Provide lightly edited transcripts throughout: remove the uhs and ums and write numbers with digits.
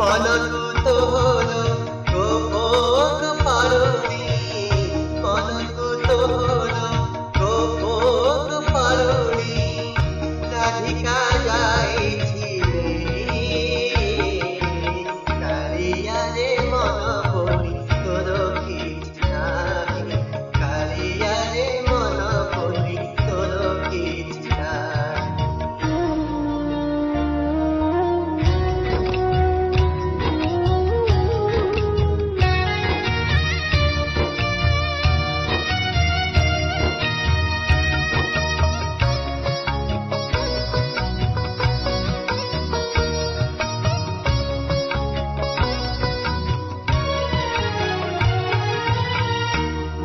মনকুত হলো গোপক পারতি, মনকুত হলো গোপক পারতি, রাধিকা যাইছিলে কালিয়ারে মন বলি তোর কিছু নাই, কালিয়ারে মন বলি তোর কিছু নাই।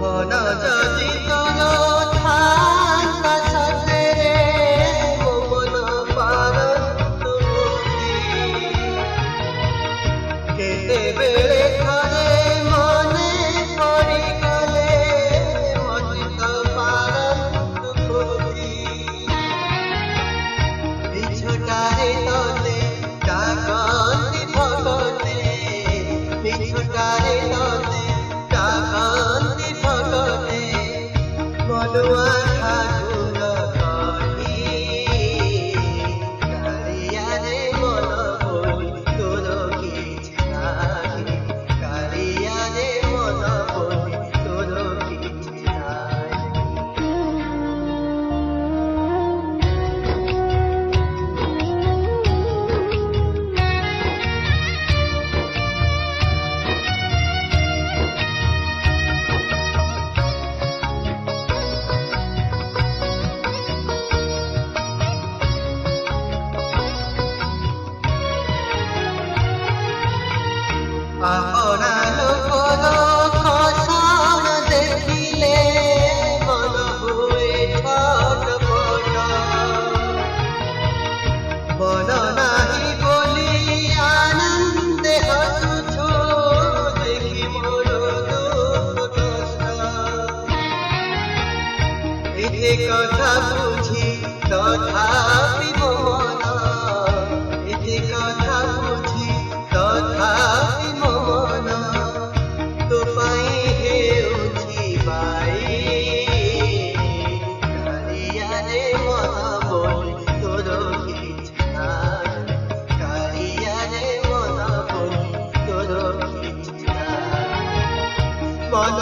মন যদি তোর থাকা সাথে মন পারন্ত কেতে বেড়ে ঘরে মনে পড়ি গলে মজিত পারন্ত মিছুটারে তলে ডাকন্তি ভগতে, মিছুটারে তলে ডাকন্তি ভগতে, মনুয়া ঠাকুর কহি কালিয়ারে মন বলি তোর কিছু নাই, কালিয়ারে মন বলি তোর কিছু নাই। আপনা লোকর খসন দেখিলে মন হুয়ে ছটপট, মন নাহি বলি আনন্দে হসুছু দেখি মোর দুঃখ কষ্ট, এতে কথা বুঝি তথাপি মন, এতে কথা বুঝি তথাপি মন, তো পাই হেউছি বাই কালিয়ারে মন বলি তোর কিছু নাই, কালিয়ারে মন বলি তোর কিছু নাই। মন